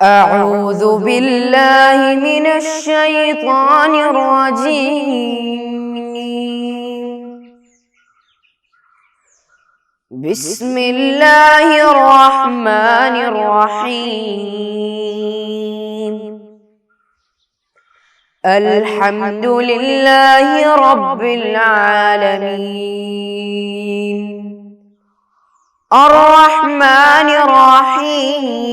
أعوذ بالله من الشيطان الرجيم. بسم الله الرحمن الرحيم. الحمد لله رب العالمين الرحمن الرحيم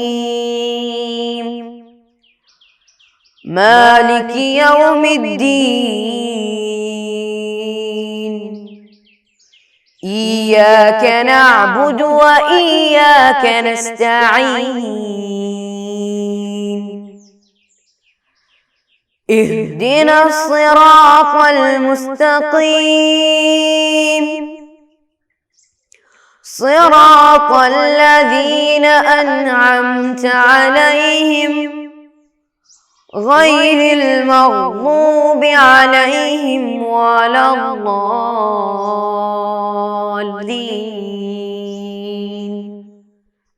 مالك يوم الدين إياك نعبد وإياك نستعين اهدنا الصراط المستقيم صراط الذين أنعمت عليهم غير المغضوب عليهم ولا الضالين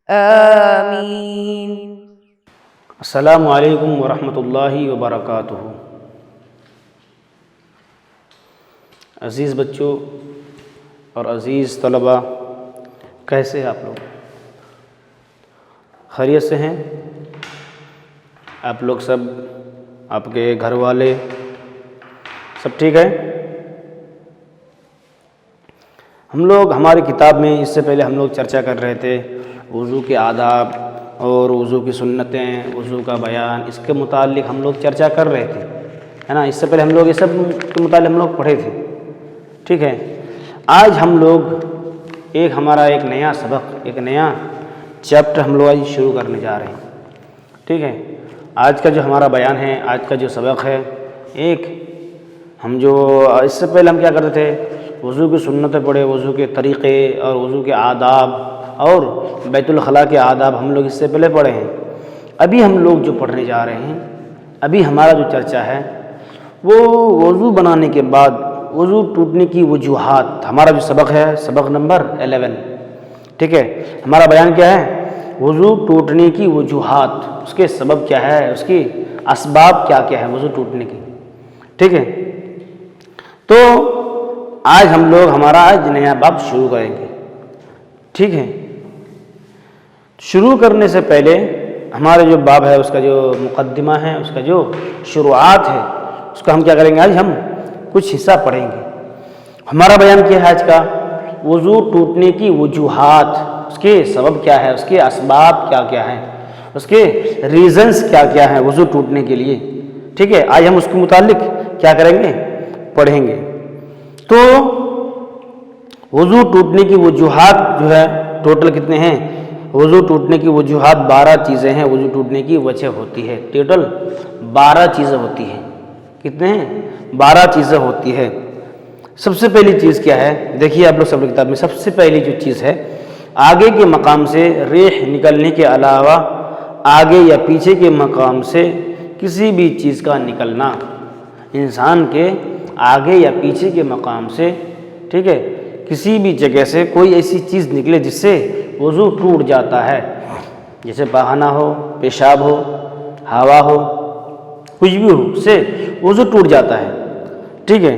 آمين. السلام علیکم ورحمۃ اللہ وبرکاتہ. عزیز بچوں اور عزیز طلباء، کیسے ہیں آپ لوگ؟ خیریت سے ہیں آپ لوگ سب؟ آپ کے گھر والے سب ٹھیک ہے؟ ہم لوگ ہماری کتاب میں اس سے پہلے ہم لوگ چرچا کر رہے تھے وضو کے آداب اور وضو کی سنتیں، وضو کا بیان، اس کے متعلق ہم لوگ چرچا کر رہے تھے، ہے نا؟ اس سے پہلے ہم لوگ یہ سب کے متعلق ہم لوگ پڑھے تھے، ٹھیک ہے؟ آج ہم لوگ ہمارا ایک نیا سبق، ایک نیا چیپٹر ہم لوگ آج شروع کرنے جا رہے ہیں، ٹھیک ہے؟ آج کا جو ہمارا بیان ہے، آج کا جو سبق ہے، ہم جو اس سے پہلے ہم کیا کرتے تھے؟ وضو کی سنتیں پڑھے، وضو کے طریقے اور وضو کے آداب اور بیت الخلاء کے آداب ہم لوگ اس سے پہلے پڑھے ہیں. ابھی ہم لوگ جو پڑھنے جا رہے ہیں، ابھی ہمارا جو چرچا ہے وہ وضو بنانے کے بعد وضو ٹوٹنے کی وجوہات. ہمارا جو سبق ہے سبق نمبر 11، ٹھیک ہے؟ ہمارا بیان کیا ہے؟ وضو ٹوٹنے کی وجوہات، اس کے سبب کیا ہے، اس کی اسباب کیا کیا ہے وضو ٹوٹنے کی، ٹھیک ہے؟ تو آج ہم لوگ ہمارا نیا باب شروع کریں گے، ٹھیک ہے؟ شروع کرنے سے پہلے ہمارا جو باب ہے، اس کا جو مقدمہ ہے، اس کا جو شروعات ہے، اس کا ہم کیا کریں گے؟ آج ہم کچھ حصہ پڑھیں گے. ہمارا بیان کیا ہے آج کا؟ وضو ٹوٹنے کی وجوہات، اس کے سبب کیا ہے، اس کے اسباب کیا کیا ہیں، اس کے ریزنز کیا کیا ہیں وضو ٹوٹنے کے لیے، ٹھیک ہے؟ آج ہم اس کے متعلق کیا کریں گے؟ پڑھیں گے. تو وضو ٹوٹنے کی وجوہات جو ہے ٹوٹل کتنے ہیں؟ وضو ٹوٹنے کی وجوہات 12 چیزیں ہیں. وضو ٹوٹنے کی وجہ ہوتی ہے، ٹوٹل 12 چیزیں ہوتی ہیں. کتنے ہیں؟ 12 چیزیں ہوتی ہے. سب سے پہلی چیز کیا ہے؟ دیکھیے آپ لوگ سب کتاب میں، سب سے پہلی جو چیز ہے، آگے کے مقام سے ریح نکلنے کے علاوہ آگے یا پیچھے کے مقام سے کسی بھی چیز کا نکلنا. انسان کے آگے یا پیچھے کے مقام سے، ٹھیک ہے، کسی بھی جگہ سے کوئی ایسی چیز نکلے جس سے وضو ٹوٹ جاتا ہے، جیسے پخانہ ہو، پیشاب ہو، ہوا ہو، کچھ بھی ہو، اس سے وضو ٹوٹ جاتا ہے، ٹھیک ہے؟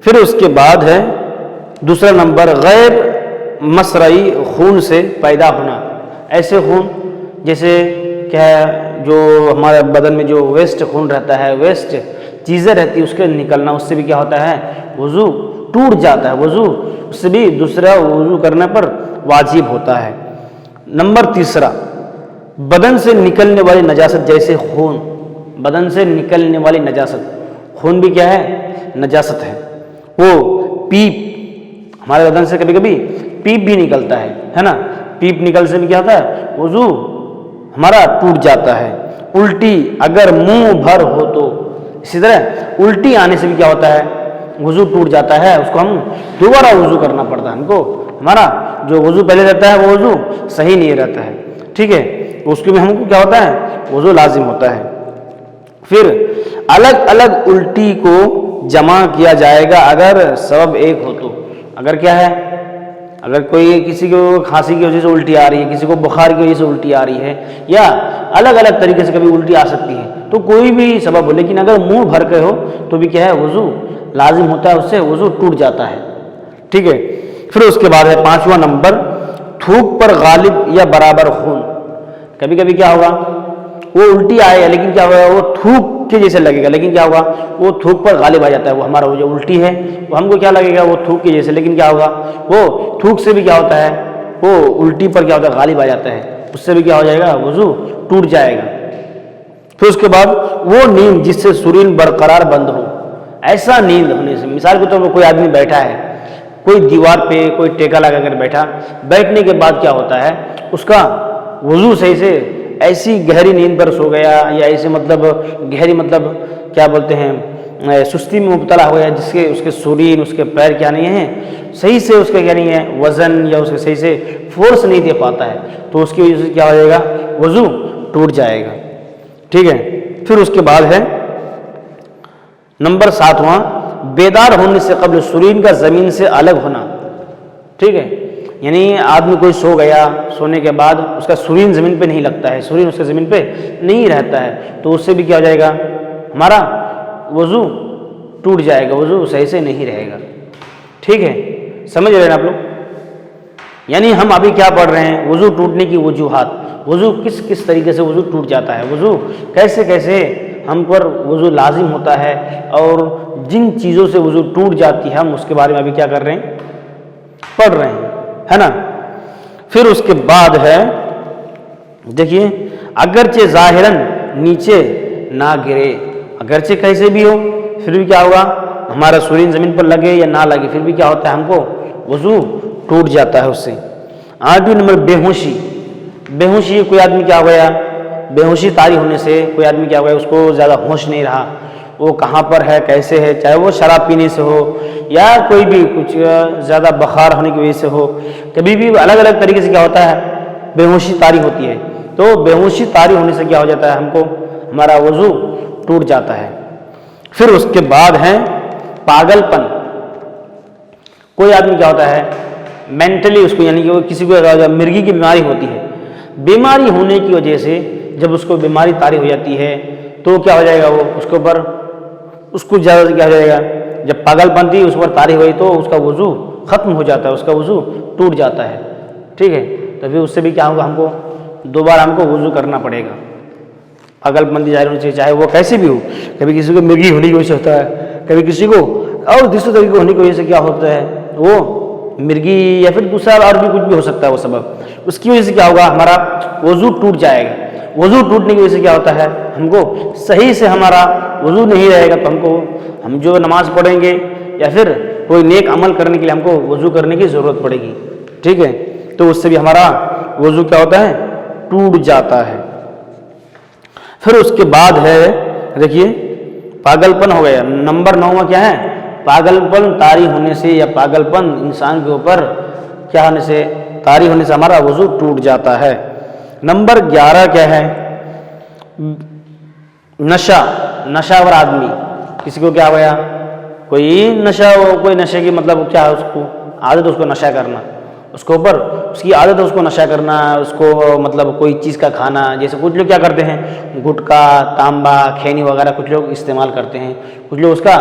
پھر اس کے بعد ہے دوسرا نمبر، غیر مصرعی خون سے پیدا ہونا. ایسے خون جیسے کیا ہے، جو ہمارے بدن میں جو ویسٹ خون رہتا ہے، ویسٹ چیزیں رہتی ہیں، اس کے نکلنا، اس سے بھی کیا ہوتا ہے؟ وضو ٹوٹ جاتا ہے. وضو اس سے بھی دوسرا وضو کرنے پر واجب ہوتا ہے. نمبر تیسرا، بدن سے نکلنے والی نجاست، جیسے خون، بدن سے نکلنے والی نجاست، خون بھی کیا ہے؟ نجاست ہے. وہ پیپ، ہمارے بدن سے کبھی کبھی پیپ بھی نکلتا ہے نا؟ پیپ نکل سے بھی کیا ہوتا ہے؟ وضو ہمارا ٹوٹ جاتا ہے. الٹی اگر منہ بھر ہو تو، اسی طرح الٹی آنے سے بھی کیا ہوتا ہے؟ وضو ٹوٹ جاتا ہے. اس کو ہم دوبارہ وضو کرنا پڑتا ہے. ہم کو ہمارا جو وضو پہلے رہتا ہے وہ وضو صحیح نہیں رہتا ہے، ٹھیک ہے؟ اس کے میں ہم کو کیا ہوتا ہے؟ وضو لازم ہوتا ہے. پھر الگ الگ الٹی کو جمع کیا جائے گا اگر سبب ایک ہو تو. اگر کیا ہے؟ اگر کوئی کسی کو کھانسی کی وجہ سے الٹی آ رہی ہے، کسی کو بخار کی وجہ سے الٹی آ رہی ہے، یا الگ الگ طریقے سے کبھی الٹی آ سکتی ہے، تو کوئی بھی سبب ہو، لیکن اگر منہ بھر کے ہو تو بھی کیا ہے وضو لازم ہوتا ہے، اس سے وضو ٹوٹ جاتا ہے. ٹھیک ہے. پھر اس کے بعد ہے 5واں نمبر، تھوک پر غالب یا برابر خون. کبھی کبھی کیا ہوگا، وہ الٹی آئے لیکن کیا ہوگا، وہ تھوک کے جیسے لگے گا، لیکن کیا ہوگا وہ تھوک پر غالب آ جاتا ہے. وہ ہمارا وہ جو الٹی ہے وہ ہم کو کیا لگے گا، وہ تھوک کے جیسے، لیکن کیا ہوگا وہ تھوک سے بھی کیا ہوتا ہے، وہ الٹی پر کیا ہوتا ہے غالب آ جاتا ہے، اس سے بھی کیا ہو جائے گا وضو ٹوٹ جائے گا. پھر اس کے بعد وہ نیند جس سے سرین برقرار بند ہو. ایسا نیند ہونے سے، مثال کے طور پر کوئی آدمی بیٹھا ہے، کوئی دیوار پہ کوئی ٹیکا لگا کر بیٹھا، بیٹھنے کے بعد کیا ہوتا ہے اس کا وضو صحیح سے ایسی گہری نیند پر سو گیا، یا ایسے مطلب گہری مطلب کیا بولتے ہیں سستی میں مبتلا ہو گیا، جس کے اس کے سرین اس کے پیر کیا نہیں ہیں صحیح سے، اس کا کیا نہیں ہے وزن، یا اس کے صحیح سے فورس نہیں دے پاتا ہے، تو اس کی وجہ سے کیا ہو جائے گا وضو ٹوٹ جائے گا. ٹھیک ہے. پھر اس کے بعد ہے نمبر 7واں، بیدار ہونے سے قبل سرین کا زمین سے الگ ہونا. ٹھیک ہے. یعنی آدمی کوئی سو گیا، سونے کے بعد اس کا سرین زمین پہ نہیں لگتا ہے، سرین اس کے زمین پہ نہیں رہتا ہے، تو اس سے بھی کیا ہو جائے گا ہمارا وضو ٹوٹ جائے گا، وضو صحیح سے نہیں رہے گا. ٹھیک ہے. سمجھ رہے ہیں آپ لوگ؟ یعنی ہم ابھی کیا پڑھ رہے ہیں، وضو ٹوٹنے کی وجوہات، وضو کس کس طریقے سے وضو ٹوٹ جاتا ہے، وضو کیسے کیسے ہم پر وضو لازم ہوتا ہے، اور جن چیزوں سے وضو ٹوٹ جاتی ہے ہم اس کے بارے میں ابھی کیا کر رہے ہیں، پڑھ رہے ہیں، ہے نا. پھر اس کے بعد ہے دیکھیے، اگرچہ ظاہراً نیچے نہ گرے، اگرچہ کیسے بھی ہو پھر بھی کیا ہوگا ہمارا سرین زمین پر لگے یا نہ لگے، پھر بھی کیا ہوتا ہے ہم کو وضو ٹوٹ جاتا ہے اس سے. 8واں نمبر، بے ہوشی. بے ہوشی، کوئی آدمی کیا ہو گیا، بے ہوشی طاری ہونے سے کوئی آدمی کیا ہو گیا، اس کو زیادہ ہوش نہیں رہا، وہ کہاں پر ہے کیسے ہے، چاہے وہ شراب پینے سے ہو یا کوئی بھی کچھ زیادہ بخار ہونے کی وجہ سے ہو، کبھی بھی الگ الگ طریقے سے کیا ہوتا ہے بے ہوشی طاری ہوتی ہے. تو بے ہوشی طاری ہونے سے کیا ہو جاتا ہے ہم کو ہمارا وضو ٹوٹ جاتا ہے. پھر اس کے بعد ہے پاگل پن. کوئی آدمی کیا ہوتا ہے مینٹلی اس کو، یعنی کہ وہ کسی کو مرگی کی بیماری ہوتی ہے، بیماری ہونے کی وجہ سے جب اس کو بیماری طاری ہو جاتی ہے تو کیا ہو جائے گا، وہ اس کے اوپر اس کو زیادہ کیا ہو جائے گا، جب پاگل پن تھی اس پر طاری ہوئی تو اس کا وضو ختم ہو جاتا ہے، اس کا وضو ٹوٹ جاتا ہے. ٹھیک ہے. تو پھر اس سے بھی کیا ہوگا، ہم کو دوبارہ ہم کو وضو کرنا پڑے گا. پاگل پن ظاہر ہونے سے، چاہے وہ کیسے بھی ہو، کبھی کسی کو مرگی ہونے کی وجہ سے ہوتا ہے، کبھی کسی کو اور دوسرے طریقے ہونے کی وجہ سے کیا ہوتا ہے وہ مرگی، یا پھر دوسرا اور بھی کچھ بھی ہو سکتا ہے وہ سبب، اس کی وجہ سے کیا ہوگا ہمارا وضو ٹوٹ جائے گا. وضو ٹوٹنے کی وجہ سے کیا ہوتا ہے ہم کو صحیح سے ہمارا وضو نہیں رہے گا، تو ہم جو نماز پڑھیں گے یا پھر کوئی نیک عمل کرنے کے لیے ہم کو وضو کرنے کی ضرورت پڑے گی. ٹھیک ہے. تو اس سے بھی ہمارا وضو کیا ہوتا ہے ٹوٹ جاتا ہے. پھر اس کے بعد ہے دیکھیے پاگل پن ہو گیا. نمبر 9واں کیا ہے، پاگل پن طاری ہونے سے، یا پاگل پن انسان کے اوپر کیا ہونے سے، طاری ہونے سے ہمارا وضو ٹوٹ جاتا ہے. نمبر 11 کیا ہے، نشہ ور آدمی. کسی کو کیا ہو گیا، کوئی نشہ، کوئی نشے کی مطلب کیا ہے، اس کو عادت اس کو نشہ کرنا، اس کے اوپر اس کی عادت ہے اس کو نشہ کرنا، اس کو مطلب کوئی چیز کا کھانا، جیسے کچھ لوگ کیا کرتے ہیں گٹکا، تانبا، کھینی وغیرہ کچھ لوگ استعمال کرتے ہیں، کچھ لوگ اس کا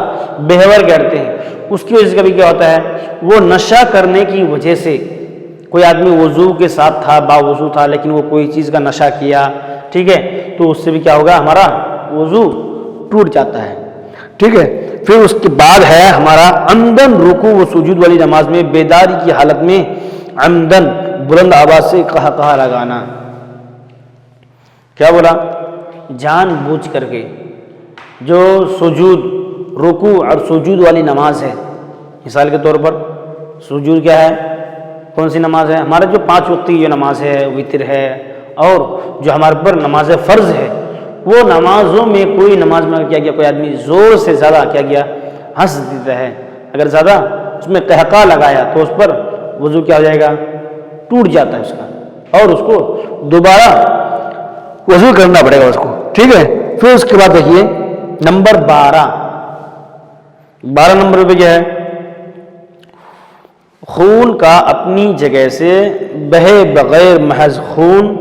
بیہور کرتے ہیں. اس کی وجہ سے کبھی کیا ہوتا ہے، وہ نشہ کرنے کی وجہ سے کوئی آدمی وضو کے ساتھ تھا، باوضو تھا، لیکن وہ کوئی چیز کا نشہ کیا، ٹھیک ہے، تو اس سے بھی کیا ہوگا ہمارا وضو ٹوٹ جاتا ہے. ٹھیک ہے. پھر اس کے بعد ہے ہمارا عمدن رکوع و سجود والی نماز میں بیداری کی حالت میں عمدن بلند آواز سے کہا لگانا. کیا بولا، جان بوجھ کر کے جو سجود، رکوع اور سجود والی نماز ہے، مثال کے طور پر سجود کیا ہے، کون سی نماز ہے، ہمارا جو 5 وقت کی جو نماز ہے، وتر ہے، اور جو ہمارے پر نماز فرض ہے، وہ نمازوں میں کوئی نماز میں کیا گیا، کوئی آدمی زور سے زیادہ کیا گیا ہنس دیتا ہے، اگر زیادہ اس میں قہقہ لگایا تو اس پر وضو کیا ہو جائے گا، ٹوٹ جاتا ہے اس کا، اور اس کو دوبارہ وضو کرنا پڑے گا اس کو. ٹھیک ہے. پھر اس کے بعد دیکھیے نمبر 12 نمبر پہ کیا ہے، خون کا اپنی جگہ سے بہے بغیر محض خون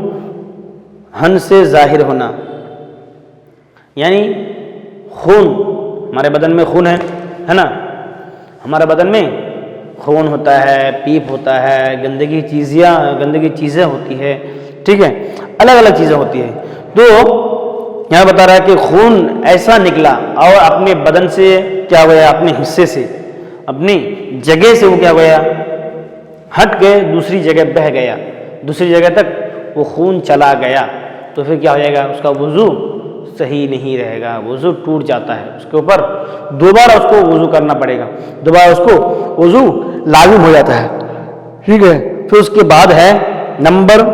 ہن سے ظاہر ہونا، یعنی خون، ہمارے بدن میں خون ہے نا، ہمارے بدن میں خون ہوتا ہے، پیپ ہوتا ہے، گندگی چیزیں ہوتی ہے، ٹھیک ہے، الگ الگ چیزیں ہوتی ہیں. تو یہاں بتا رہا ہے کہ خون ایسا نکلا اور اپنے بدن سے کیا ہوا، اپنے حصے سے، اپنی جگہ سے وہ کیا ہوا، ہٹ کے دوسری جگہ بہہ گیا، دوسری جگہ تک وہ خون چلا گیا، تو پھر کیا ہو جائے گا، اس کا وضو صحیح نہیں رہے گا، وضو ٹوٹ جاتا ہے، اس کے اوپر دوبارہ اس کو وضو کرنا پڑے گا، دوبارہ اس کو وضو لازم ہو جاتا ہے، ٹھیک ہے. پھر اس کے بعد ہے نمبر،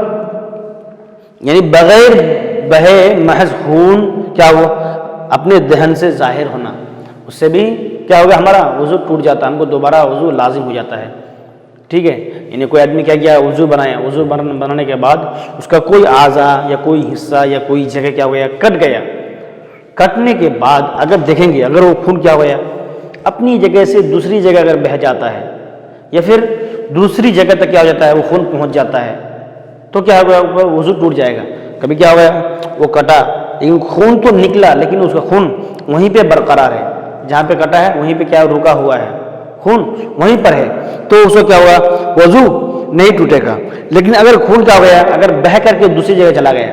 یعنی بغیر بہے محض خون کیا ہو، اپنے دہن سے ظاہر ہونا، اس سے بھی کیا ہوگا، ہمارا وضو ٹوٹ جاتا ہے، ہم کو دوبارہ وضو لازم ہو جاتا ہے، ٹھیک ہے. یعنی کوئی آدمی کیا کیا، وضو بنایا، وضو بنانے کے بعد اس کا کوئی اعضاء یا کوئی حصہ یا کوئی جگہ کیا ہو گیا، کٹ گیا، کٹنے کے بعد اگر دیکھیں گے، اگر وہ خون کیا ہو گیا، اپنی جگہ سے دوسری جگہ اگر بہہ جاتا ہے یا پھر دوسری جگہ تک کیا ہو جاتا ہے، وہ خون پہنچ جاتا ہے، تو کیا ہوگا، وضو ٹوٹ جائے گا. کبھی کیا ہو گیا، وہ کٹا لیکن خون تو نکلا، لیکن اس کا خون وہیں پہ برقرار ہے، جہاں پہ کٹا ہے وہیں پہ کیا رکا ہوا ہے، خون وہیں پر ہے، تو اس کو کیا ہوا، وضو نہیں ٹوٹے گا. لیکن اگر خون کیا ہو گیا، اگر بہہ کر کے دوسری جگہ چلا گیا،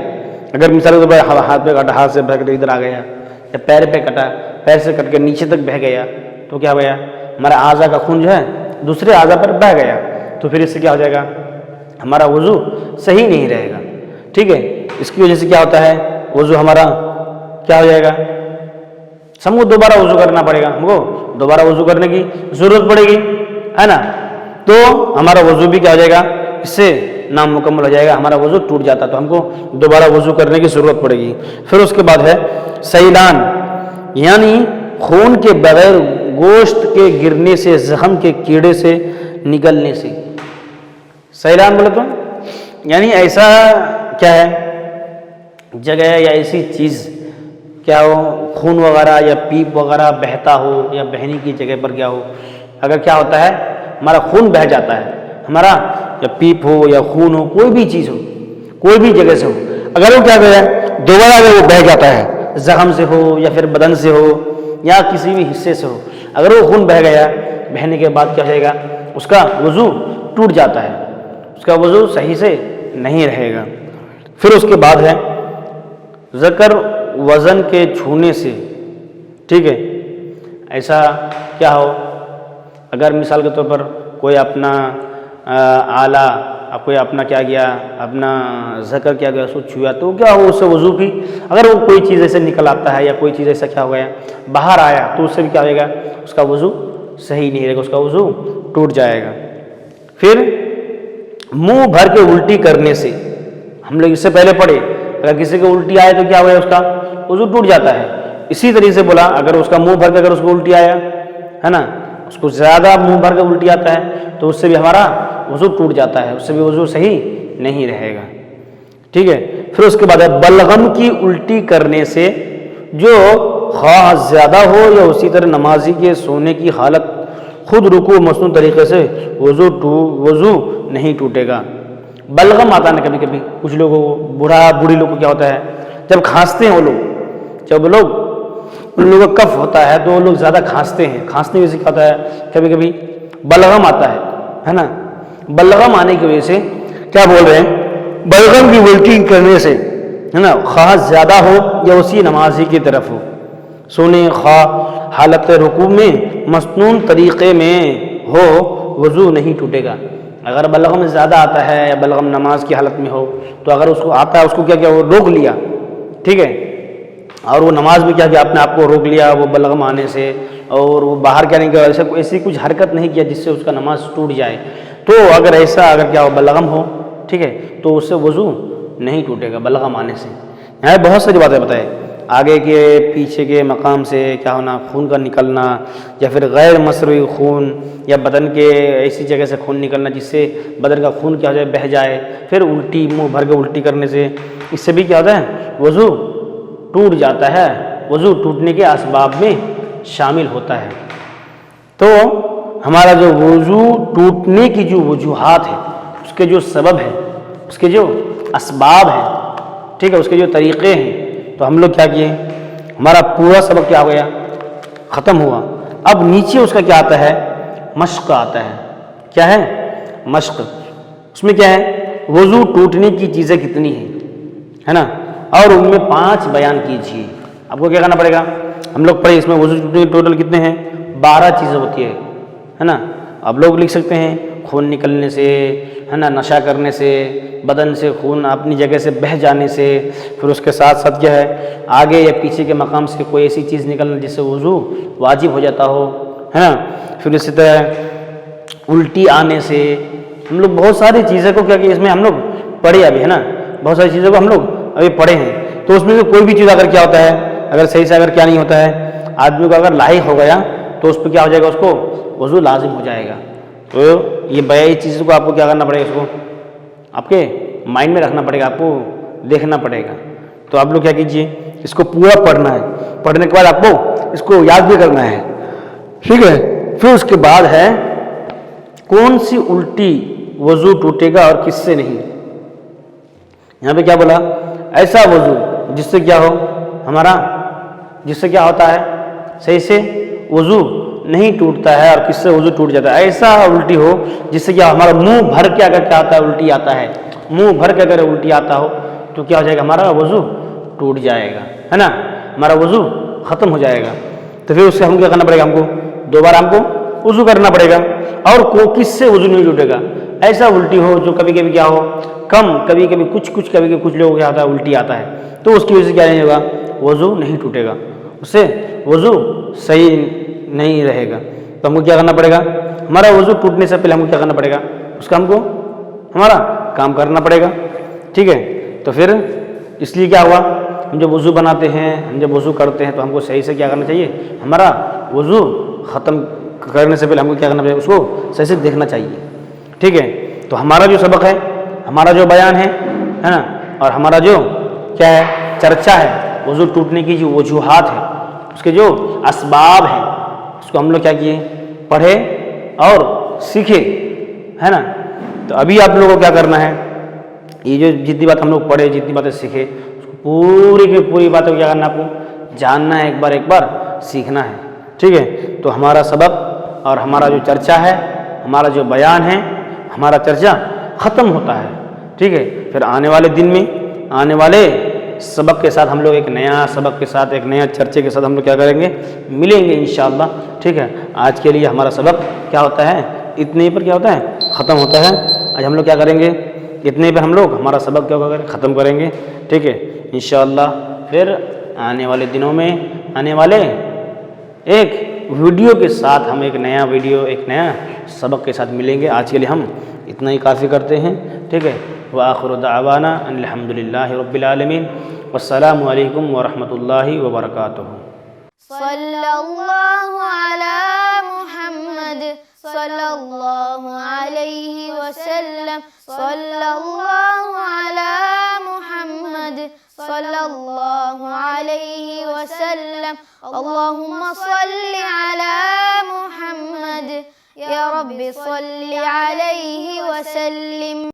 اگر مثال کے طور پر ہاتھ پہ کٹا، ہاتھ سے بہہ کر ادھر آ گیا، یا پیر پہ کٹا، پیر سے کٹ کے نیچے تک بہہ گیا، تو کیا ہو گیا، ہمارا اعضاء کا خون جو ہے دوسرے اعضاء پر بہہ گیا، تو پھر اس سے کیا ہو جائے گا، ہمارا وضو صحیح نہیں رہے گا، ٹھیک ہے. اس کی وجہ سے کیا ہوتا ہے، وضو ہمارا کیا ہو جائے گا، ہم کو دوبارہ وضو کرنا پڑے گا، ہم کو دوبارہ وضو کرنے کی ضرورت پڑے گی، ہے نا. تو ہمارا وضو بھی کیا ہو جائے گا، اس سے نامکمل ہو جائے گا، ہمارا وضو ٹوٹ جاتا، تو ہم کو دوبارہ وضو کرنے کی ضرورت پڑے گی. پھر اس کے بعد ہے سیلان، یعنی خون کے بغیر گوشت کے گرنے سے، زخم کے کیڑے سے نکلنے سے. سیلان بولے تو یعنی ایسا کیا ہے، جگہ یا ایسی چیز کیا ہو، خون وغیرہ یا پیپ وغیرہ بہتا ہو، یا بہنے کی جگہ پر کیا ہو، اگر کیا ہوتا ہے، ہمارا خون بہہ جاتا ہے، ہمارا یا پیپ ہو یا خون ہو، کوئی بھی چیز ہو، کوئی بھی جگہ سے ہو، اگر وہ کیا کرے، دوبارہ اگر وہ بہہ جاتا ہے، زخم سے ہو یا پھر بدن سے ہو یا کسی بھی حصے سے ہو، اگر وہ خون بہہ گیا، بہنے کے بعد کیا ہو جائے گا، اس کا وضو ٹوٹ جاتا ہے، اس کا وضو صحیح سے نہیں رہے گا. پھر اس کے بعد ہے ذکر وزن کے چھونے سے، ٹھیک ہے. ایسا کیا ہو، اگر مثال کے طور پر کوئی اپنا آلہ، کوئی اپنا کیا گیا، اپنا ذکر کیا گیا، اس کو چھویا، تو کیا ہو، اس سے وضو بھی، اگر وہ کوئی چیز ایسے نکل آتا ہے یا کوئی چیز ایسا کیا ہو گیا، باہر آیا، تو اس سے بھی کیا ہوئے گا، اس کا وضو صحیح نہیں رہے گا، اس کا وضو ٹوٹ جائے گا. پھر منہ بھر کے الٹی کرنے سے، ہم لوگ اس سے پہلے پڑھے، اگر کسی کو الٹی آئے تو کیا ہوا، اس کا وضو ٹوٹ جاتا ہے. اسی طریقے سے بولا، اگر اس کا منہ بھر کے اگر اس کو الٹی آیا ہے نا، اس کو زیادہ منہ بھر کے الٹی آتا ہے، تو اس سے بھی ہمارا وضو ٹوٹ جاتا ہے، اس سے بھی وضو صحیح نہیں رہے گا، ٹھیک ہے. پھر اس کے بعد ہے بلغم کی الٹی کرنے سے، جو خواہ زیادہ ہو یا اسی طرح نمازی کے سونے کی حالت خود رکوع مسنون طریقے سے وضو نہیں ٹوٹے گا. بلغم آتا ہے نا کبھی کبھی کچھ لوگوں کو، بوڑھی لوگ کو کیا ہوتا ہے، جب کھانستے ہیں وہ لوگ، جب لوگ ان لوگوں کا کف ہوتا ہے تو وہ لوگ زیادہ کھانستے ہیں، کھانسنے کی وجہ سے کیا ہوتا ہے، کبھی کبھی بلغم آتا ہے نا. بلغم آنے کی وجہ سے کیا بول رہے ہیں، بلغم کی الٹی کرنے سے، ہے نا، خواہ زیادہ ہو یا اسی نمازی کی طرف ہو، سونے خواہ حالت رکوع میں مسنون طریقے میں ہو، وضو نہیں ٹوٹے گا. اگر بلغم زیادہ آتا ہے یا بلغم نماز کی حالت میں ہو، تو اگر اس کو آتا ہے، اس کو کیا کیا، وہ روک لیا، ٹھیک ہے، اور وہ نماز میں کیا کیا، اپنے آپ کو روک لیا وہ بلغم آنے سے، اور وہ باہر کیا نہیں کیا، ایسی کچھ حرکت نہیں کیا جس سے اس کا نماز ٹوٹ جائے، تو اگر ایسا اگر کیا ہو، بلغم ہو، ٹھیک ہے، تو اس سے وضو نہیں ٹوٹے گا بلغم آنے سے. یہاں بہت ساری باتیں بتائے، آگے کے پیچھے کے مقام سے کیا ہونا، خون کا نکلنا، یا پھر غیر مسروی خون، یا بدن کے ایسی جگہ سے خون نکلنا جس سے بدن کا خون کیا ہو جائے، بہہ جائے. پھر الٹی، منہ بھر کے الٹی کرنے سے، اس سے بھی کیا ہوتا ہے، وضو ٹوٹ جاتا ہے، وضو ٹوٹنے کے اسباب میں شامل ہوتا ہے. تو ہمارا جو وضو ٹوٹنے کی جو وجوہات ہے، اس کے جو سبب ہے، اس کے جو اسباب ہیں، ٹھیک ہے، اس کے جو طریقے ہیں، تو ہم لوگ کیا کیے، ہمارا پورا سبق کیا ہو گیا، ختم ہوا۔ اب نیچے اس کا کیا آتا ہے، مشق آتا ہے۔ کیا ہے؟ مشق۔ اس میں کیا ہے، وضو ٹوٹنے کی چیزیں کتنی ہیں، ہے نا، اور ان میں 5 بیان کیجیے۔ آپ کو کیا کرنا پڑے گا، ہم لوگ پڑھے اس میں وضو ٹوٹنے کے ٹوٹل کتنے ہیں، 12 چیزیں ہوتی ہے نا۔ آپ لوگ لکھ سکتے ہیں خون نکلنے سے، ہے نا، نشہ کرنے سے، بدن سے خون اپنی جگہ سے بہہ جانے سے، پھر اس کے ساتھ ساتھ کیا ہے، آگے یا پیچھے کے مقام سے کوئی ایسی چیز نکلنا جس سے وضو واجب ہو جاتا ہو، ہے نا، پھر اسی طرح الٹی آنے سے۔ ہم لوگ بہت ساری چیزیں کو کیا کہ اس میں ہم لوگ پڑھے ابھی، ہے نا، بہت ساری چیزوں کو ہم لوگ ابھی پڑھے ہیں۔ تو اس میں سے کوئی بھی چیز اگر کیا ہوتا ہے، اگر صحیح سے اگر کیا نہیں ہوتا ہے، آدمی کو اگر لاحق ہو گیا تو اس پہ کیا ہو جائے گا، اس کو وضو لازم ہو جائے گا۔ تو یہ بیائی چیزوں کو آپ کو کیا کرنا پڑے گا، اس کو آپ کے مائنڈ میں رکھنا پڑے گا، آپ کو دیکھنا پڑے گا۔ تو آپ لوگ کیا کیجئے، اس کو پورا پڑھنا ہے، پڑھنے کے بعد آپ کو اس کو یاد بھی کرنا ہے، ٹھیک ہے۔ پھر اس کے بعد ہے کون سی الٹی وضو ٹوٹے گا اور کس سے نہیں۔ یہاں پہ کیا بولا، ایسا وضو جس سے کیا ہو، ہمارا جس سے کیا ہوتا ہے، صحیح سے وضو نہیں ٹوٹتا ہے، اور کس سے وضو ٹوٹ جاتا ہے۔ ایسا الٹی ہو جس سے کیا ہمارا منہ بھر کے اگر کیا آتا ہے، الٹی آتا ہے، منہ بھر کے اگر الٹی آتا ہو تو کیا ہو جائے گا، ہمارا وضو ٹوٹ جائے گا، ہے نا، ہمارا وضو ختم ہو جائے گا۔ تو پھر اس سے ہم کیا کرنا پڑے گا، ہم کو دوبارہ ہم کو وضو کرنا پڑے گا۔ اور کس سے وضو نہیں ٹوٹے گا، ایسا الٹی ہو جو کبھی کبھی کیا ہو، کم، کبھی کبھی کچھ کبھی کبھی کچھ لوگوں کو کیا ہوتا ہے، الٹی آتا ہے، تو اس کی وجہ سے کیا نہیں ہوگا، وضو نہیں ٹوٹے گا، اس سے وضو صحیح نہیں رہے گا۔ تو ہم کو کیا کرنا پڑے گا، ہمارا وضو ٹوٹنے سے پہلے ہم کو کیا کرنا پڑے گا، اس کا ہم کو ہمارا کام کرنا پڑے گا، ٹھیک ہے۔ تو پھر اس لیے کیا ہوا، ہم جب وضو بناتے ہیں، ہم جب وضو کرتے ہیں تو ہم کو صحیح سے کیا کرنا چاہیے، ہمارا وضو ختم کرنے سے پہلے ہم کو کیا کرنا پڑے گا، اس کو صحیح سے دیکھنا چاہیے، ٹھیک ہے۔ تو ہمارا جو سبق ہے، ہمارا جو بیان ہے نا، اور ہمارا جو کیا ہے، چرچا ہے، وضو ٹوٹنے کی جو وجوہات ہے، اس کے جو اسباب ہیں، اس کو ہم لوگ کیا کیے، پڑھے اور سیکھے، ہے نا۔ تو ابھی آپ لوگوں کو کیا کرنا ہے، یہ جو جتنی بات ہم لوگ پڑھے، جتنی باتیں سیکھے، اس کو پوری کی پوری باتوں کو کیا کرنا، آپ کو جاننا ہے، ایک بار سیکھنا ہے، ٹھیک ہے۔ تو ہمارا سبق اور ہمارا جو چرچا ہے، ہمارا جو بیان ہے، ہمارا چرچا ختم ہوتا ہے، ٹھیک ہے۔ پھر آنے والے دن میں، آنے والے سبق کے ساتھ ہم لوگ ایک نیا سبق کے ساتھ، ایک نیا چرچے کے ساتھ ہم لوگ کیا کریں گے، ملیں گے انشاءاللہ، ٹھیک ہے۔ آج کے لیے ہمارا سبق کیا ہوتا ہے، اتنے ہی پر کیا ہوتا ہے، ختم ہوتا ہے۔ آج ہم لوگ کیا کریں گے، اتنے پر ہم لوگ ہمارا سبق کیا ہوگا، ختم کریں گے، ٹھیک ہے انشاءاللہ۔ پھر آنے والے دنوں میں، آنے والے ایک ویڈیو کے ساتھ ہم ایک نیا ویڈیو، ایک نیا سبق کے ساتھ ملیں گے۔ آج کے لیے ہم اتنا ہی کافی کرتے ہیں، ٹھیک ہے۔ وآخر دعوانا ان الحمدللہ رب العالمین، والسلام علیکم ورحمۃ اللہ وبرکاتہ۔ صلی اللہ علی محمد صلی اللہ علیہ وسلم، صلی اللہ علی محمد صلی اللہ علیہ وسلم، اللہم صلی علی محمد، یا رب صلی علیہ وسلم۔